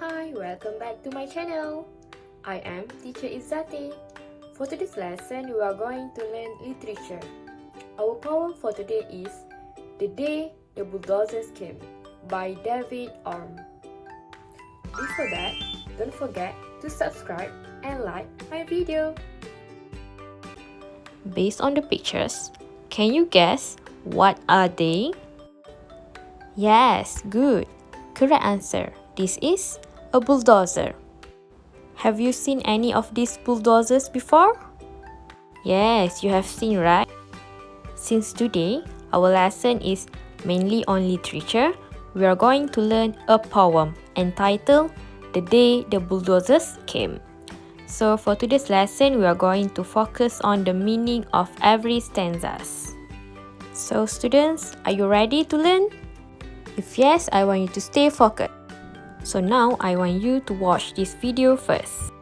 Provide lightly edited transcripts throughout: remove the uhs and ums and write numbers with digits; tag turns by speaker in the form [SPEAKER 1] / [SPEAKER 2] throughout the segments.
[SPEAKER 1] Hi, welcome back to my channel. I am teacher Izzati. For today's lesson, we are going to learn literature. Our poem for today is The Day the Bulldozers Came by David Orme. Before that, don't forget to subscribe and like my video.
[SPEAKER 2] Based on the pictures, can you guess what are they? Yes, good. Correct answer. This is a bulldozer. Have you seen any of these bulldozers before? Yes, you have seen, right? Since today, our lesson is mainly on literature, we are going to learn a poem entitled The Day the Bulldozers Came. So for today's lesson, we are going to focus on the meaning of every stanzas. So students, are you ready to learn? If yes, I want you to stay focused. So now I want you to watch this video first.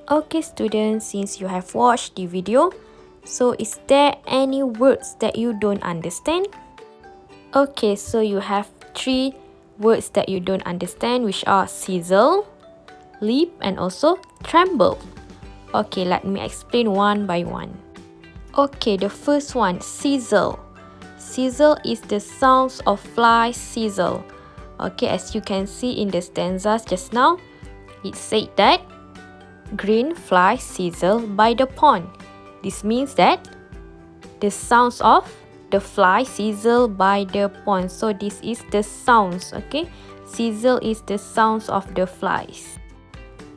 [SPEAKER 2] Okay students, since you have watched the video, so is there any words that you don't understand? Okay, so you have 3 words that you don't understand, which are sizzle, leap, and also tremble. Okay, let me explain one by one. Okay, the first one, sizzle. Sizzle is the sounds of fly sizzle. Okay, as you can see in the stanzas just now, it said that green fly sizzle by the pond. This means that the sounds of the fly sizzle by the pond. So this is the sounds, okay? Sizzle is the sounds of the flies.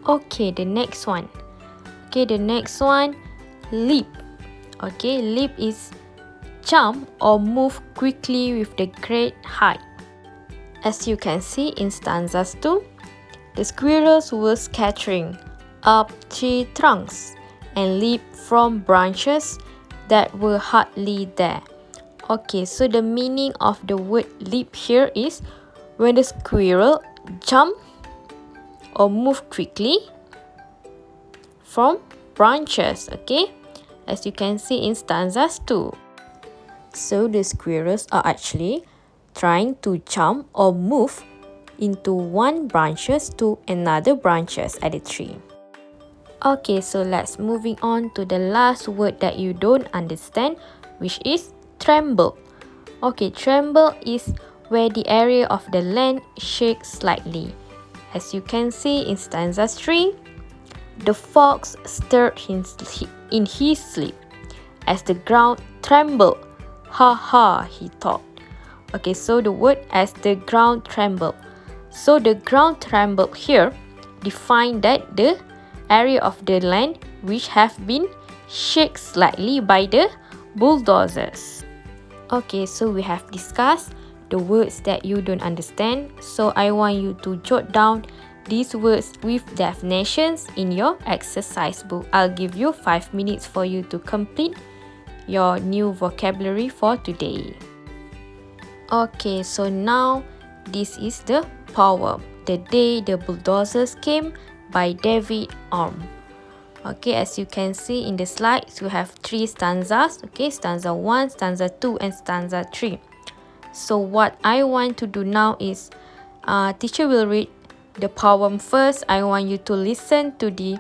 [SPEAKER 2] Okay, the next one. Okay, the next one, leap. Okay, leap is jump or move quickly with the great height. As you can see in stanzas 2, the squirrels were scattering up tree trunks and leap from branches that were hardly there. Okay, so the meaning of the word leap here is when the squirrel jump or move quickly from branches, okay? As you can see in stanzas 2. So the squirrels are actually trying to jump or move into one branches to another branches at the tree. Okay, so let's moving on to the last word that you don't understand, which is tremble. Okay, tremble is where the area of the land shakes slightly. As you can see in stanza 3, the fox stirred in his sleep as the ground trembled. Ha ha, he thought. Okay, so the word as the ground trembled. So the ground trembled here define that the area of the land which have been shaken slightly by the bulldozers. Okay, so we have discussed the words that you don't understand. So I want you to jot down these words with definitions in your exercise book. I'll give you 5 minutes for you to complete your new vocabulary for today. Okay, so now this is the poem, The Day the Bulldozers Came by David Orme. Okay, as you can see in the slides, we have 3 stanzas. Okay, stanza 1, stanza 2, and stanza 3. So what I want to do now is, teacher will read the poem first. I want you to listen to the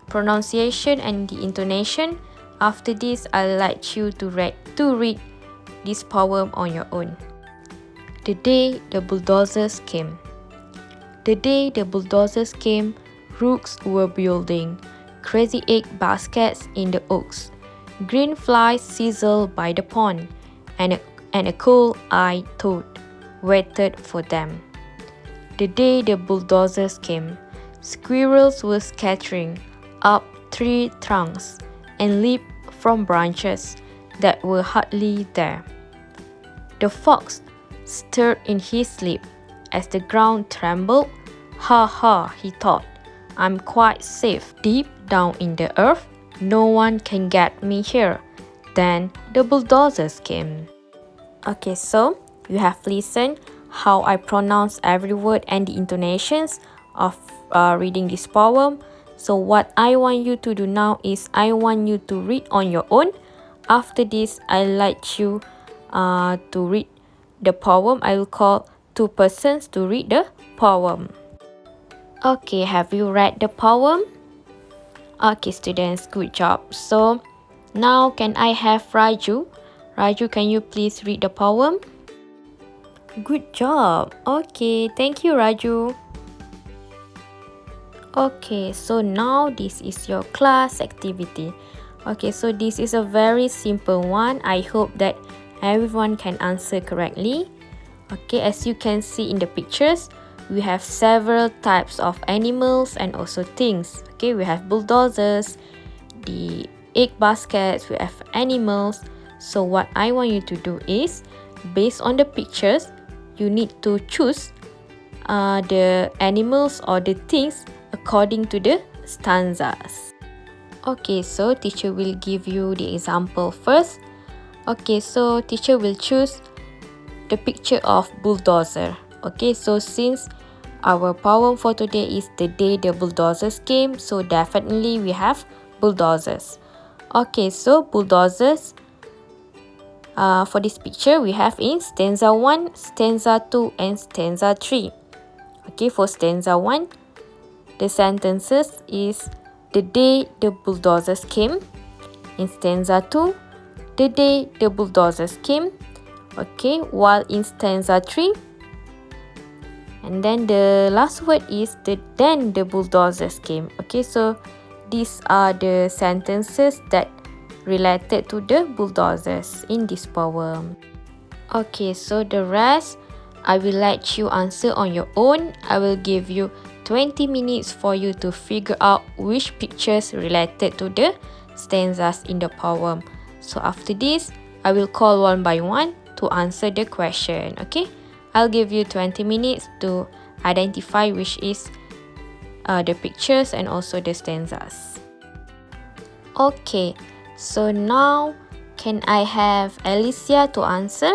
[SPEAKER 2] pronunciation and the intonation. After this, I'd like you to read this poem on your own. The Day the Bulldozers Came. The day the bulldozers came, rooks were building crazy egg baskets in the oaks. Green flies sizzled by the pond, and a cool-eyed toad waited for them. The day the bulldozers came, squirrels were scattering up tree trunks and leaped from branches that were hardly there. The fox stirred in his sleep as the ground trembled. Ha ha, he thought, I'm quite safe deep down in the earth. No one can get me here. then the bulldozers came. Okay, so you have listened how I pronounce every word and the intonations of reading this poem. So what I want you to do now is I want you to read on your own. After this, I'll let you to read the poem. I will call 2 persons to read the poem. Okay, have you read the poem? Okay, students, good job. So now can I have Raju? Raju, can you please read the poem? Good job. Okay, thank you, Raju. Okay, so now this is your class activity. Okay, so this is a very simple one. I hope that everyone can answer correctly. Okay, as you can see in the pictures, we have several types of animals and also things. Okay, we have bulldozers, the egg baskets, we have animals. So what I want you to do is, based on the pictures, you need to choose the animals or the things according to the stanzas. Okay, so teacher will give you the example first. Okay, so teacher will choose the picture of bulldozer. Okay, so since our poem for today is the day the bulldozers came, so definitely we have bulldozers. Okay, so bulldozers, for this picture we have in stanza 1, stanza 2 and stanza 3. Okay, for stanza 1, the sentences is the day the bulldozers came. In stanza 2, the day the bulldozers came. Okay, while in stanza 3, and then the last word is then the bulldozers came. Okay, so these are the sentences that related to the bulldozers in this poem. Okay, so the rest I will let you answer on your own. I will give you 20 minutes for you to figure out which pictures related to the stanzas in the poem. So after this, I will call one by one to answer the question. Okay, I'll give you 20 minutes to identify which is the pictures and also the stanzas. Okay, so now can I have Alicia to answer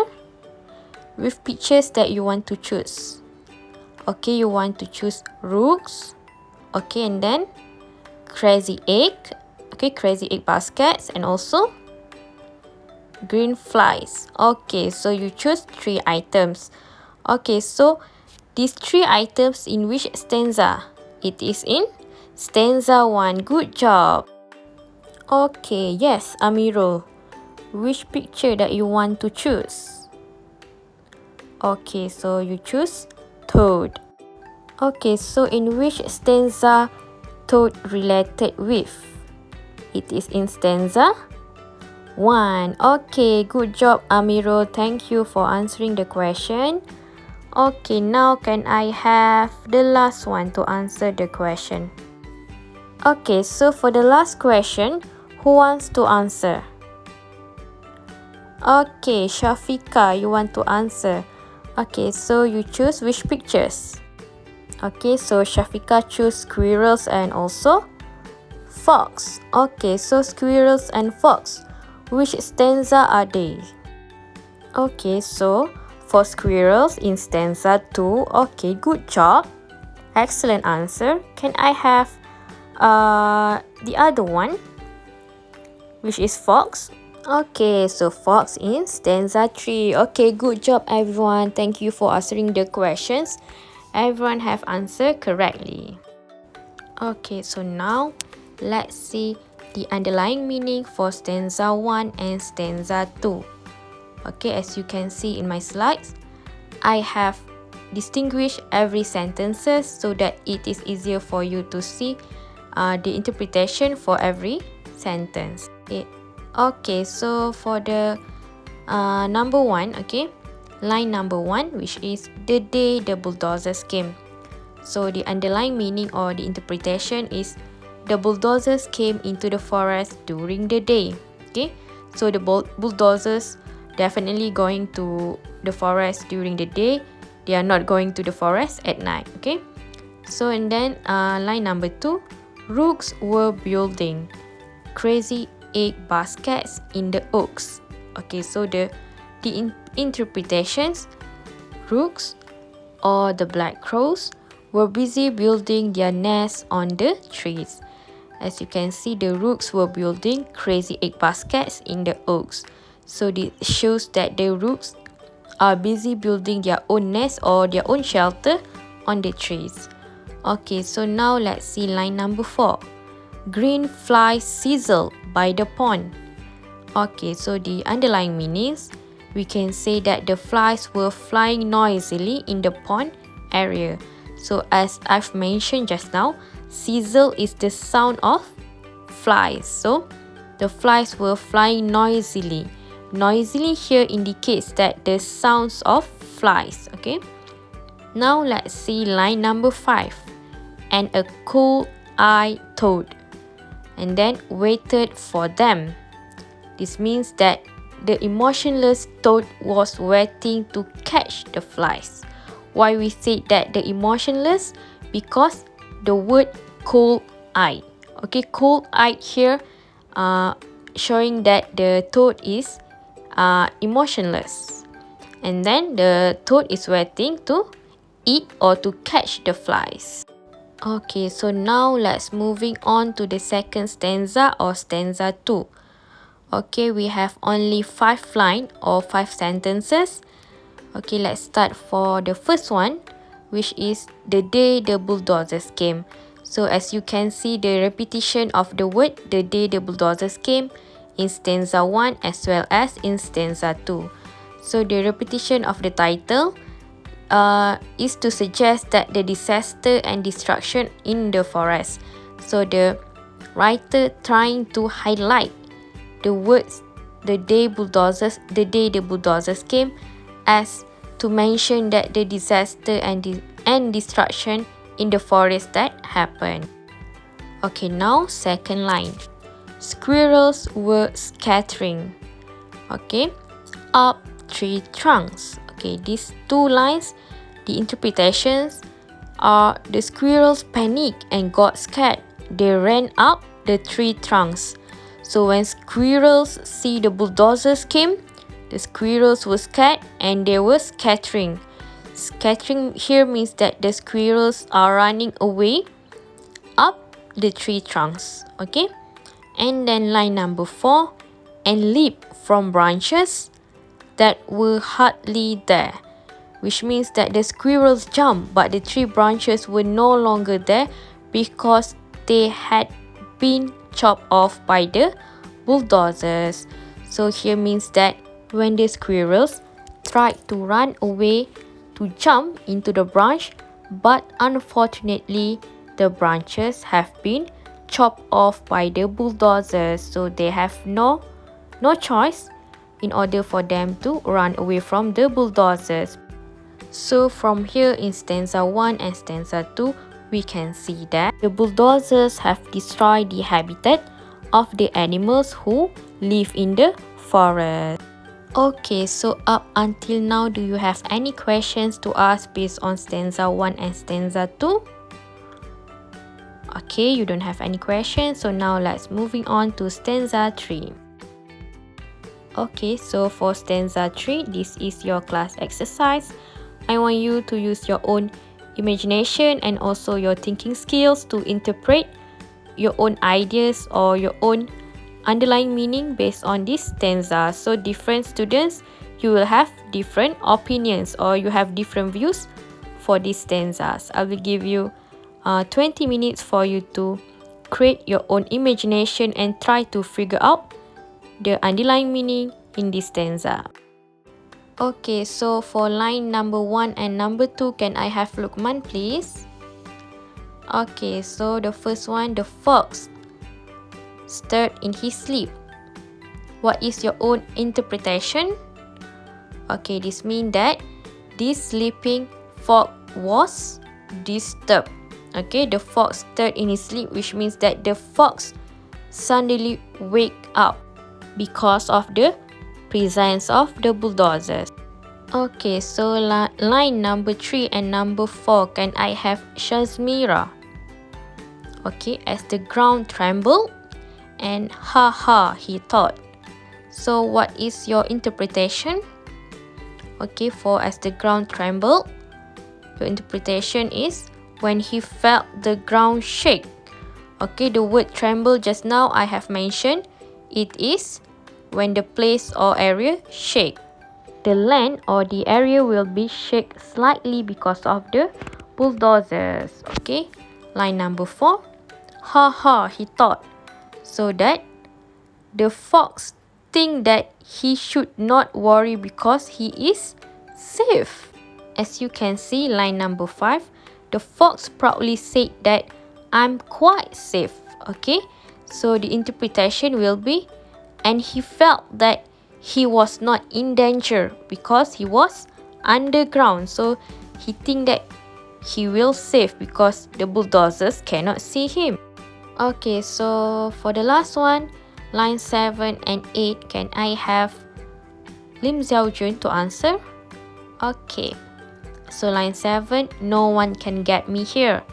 [SPEAKER 2] with pictures that you want to choose? Okay, you want to choose rooks. Okay, and then crazy egg. Okay, crazy egg baskets and also green flies. Okay, so you choose 3 items. Okay, so these 3 items in which stanza? It is in stanza 1. Good job. Okay, yes, Amirul. Which picture that you want to choose? Okay, so you choose toad. Okay, so in which stanza toad related with? It is in stanza 1. Okay, good job, Amirul. Thank you for answering the question. Okay, now can I have the last one to answer the question? Okay, so for the last question, who wants to answer? Okay, Shafika, you want to answer. Okay, so you choose which pictures? Okay, so Shafika choose squirrels and also fox. Okay, so squirrels and fox. Which stanza are they? Okay, so for squirrels in stanza 2. Okay, good job. Excellent answer. Can I have the other one, which is fox? Okay, so fox in stanza 3. Okay, good job everyone. Thank you for answering the questions. Everyone have answered correctly. Okay, so now let's see the underlying meaning for stanza 1 and stanza 2. Okay, as you can see in my slides, I have distinguished every sentences so that it is easier for you to see the interpretation for every sentence. Okay, so for the number 1, okay, line number 1, which is the day the bulldozers came. So the underlying meaning or the interpretation is the bulldozers came into the forest during the day. Okay, so the bulldozers definitely going to the forest during the day. They are not going to the forest at night. Okay, so and then line number 2, rooks were building crazy egg baskets in the oaks. Okay, so the interpretations, rooks or the black crows were busy building their nests on the trees. As you can see, the rooks were building crazy egg baskets in the oaks. So this shows that the rooks are busy building their own nest or their own shelter on the trees. Okay, so now let's see line number 4. Green flies sizzle by the pond. Okay, so the underlying meanings, we can say that the flies were flying noisily in the pond area. So as I've mentioned just now, sizzle is the sound of flies. So the flies were flying noisily. Noisily here indicates that the sounds of flies. Okay. Now let's see line number 5. And a cool-eyed toad, and then waited for them. This means that the emotionless toad was waiting to catch the flies. Why we say that the emotionless? Because the word cold-eyed. Okay, cold-eyed here showing that the toad is emotionless. And then the toad is waiting to eat or to catch the flies. Okay, so now let's moving on to the second stanza or stanza 2. Okay, we have only 5 lines or 5 sentences. Okay, let's start for the first one, which is the day the bulldozers came. So as you can see, the repetition of the word the day the bulldozers came in stanza 1 as well as in stanza 2. So the repetition of the title is to suggest that the disaster and destruction in the forest. So the writer trying to highlight the words the day the bulldozers came as to mention that the disaster and destruction in the forest that happened. Okay, now second line. Squirrels were scattering. Okay, up tree trunks. Okay, these 2 lines, the interpretations are the squirrels panicked and got scared. They ran up the tree trunks. So when squirrels see the bulldozers came, the squirrels were scared and they were scattering. Scattering here means that the squirrels are running away up the tree trunks. Okay, and then line number 4, and leap from branches that were hardly there, which means that the squirrels jumped but the tree branches were no longer there because they had been chopped off by the bulldozers. So here means that when the squirrels tried to run away to jump into the branch, but unfortunately the branches have been chopped off by the bulldozers, so they have no choice in order for them to run away from the bulldozers. So from here in stanza 1 and stanza 2, we can see that the bulldozers have destroyed the habitat of the animals who live in the forest. Okay, so up until now, do you have any questions to ask based on stanza 1 and stanza 2? Okay, you don't have any questions, so now let's moving on to stanza 3. Okay, so for stanza 3, this is your class exercise. I want you to use your own imagination and also your thinking skills to interpret your own ideas or your own underlying meaning based on this stanza. So different students, you will have different opinions or you have different views for these stanzas. I will give you 20 minutes for you to create your own imagination and try to figure out the underlying meaning in this stanza. Okay, so for line number 1 and number 2, can I have Lukman please? Okay, so the first one, the fox stirred in his sleep. What is your own interpretation? Okay, this means that this sleeping fox was disturbed. Okay, the fox stirred in his sleep, which means that the fox suddenly wake up because of the presence of the bulldozers. Okay, so line number 3 and number 4, can I have Shazmira? Okay, as the ground trembled and ha ha, he thought. So what is your interpretation? Okay, for as the ground trembled, your interpretation is when he felt the ground shake. Okay, the word tremble just now I have mentioned, it is when the place or area shake. The land or the area will be shake slightly because of the bulldozers. Okay, line number 4. Ha ha, he thought. So that the fox think that he should not worry because he is safe. As you can see, line number 5, the fox proudly said that I'm quite safe. Okay, so the interpretation will be, and he felt that he was not in danger because he was underground. So he think that he will safe because the bulldozers cannot see him. Okay, so for the last one, line 7 and 8, can I have Lim Xiaojun to answer? Okay, so line 7, no one can get me here.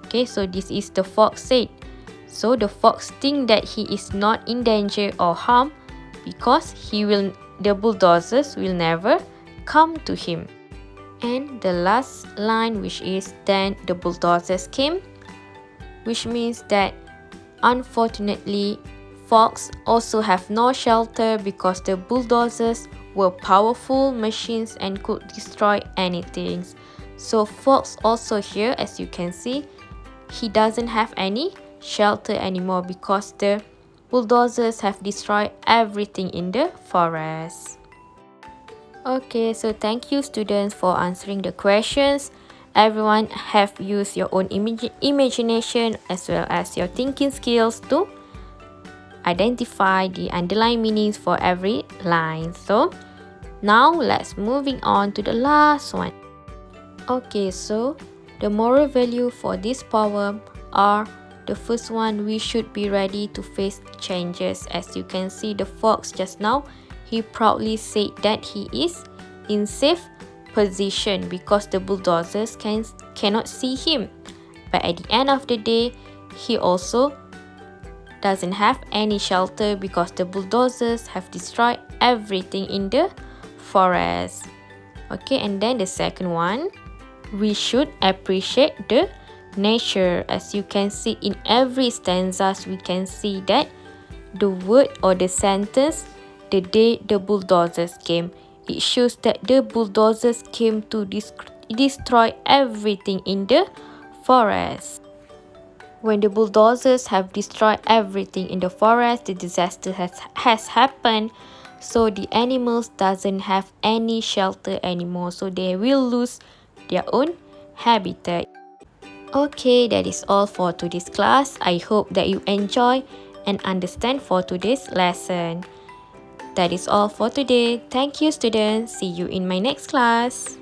[SPEAKER 2] Okay, so this is the fox said. So the fox think that he is not in danger or harm because the bulldozers will never come to him. And the last line, which is then the bulldozers came, which means that unfortunately fox also have no shelter because the bulldozers were powerful machines and could destroy anything. So fox also here, as you can see, he doesn't have any shelter anymore because the bulldozers have destroyed everything in the forest. Okay, so thank you students for answering the questions. Everyone have used your own imagination as well as your thinking skills to identify the underlying meanings for every line. So now let's moving on to the last one. Okay, so the moral value for this poem are, the first one, we should be ready to face changes. As you can see, the fox just now, he proudly said that he is in safe position because the bulldozers cannot see him. But at the end of the day, he also doesn't have any shelter because the bulldozers have destroyed everything in the forest. Okay, and then the second one, we should appreciate the nature. As you can see in every stanzas, we can see that the word or the sentence, the day the bulldozers came, it shows that the bulldozers came to destroy everything in the forest. When the bulldozers have destroyed everything in the forest, the disaster has happened. So the animals doesn't have any shelter anymore, so they will lose their own habitat. Okay, that is all for today's class. I hope that you enjoy and understand for today's lesson. That is all for today. Thank you students. See you in my next class.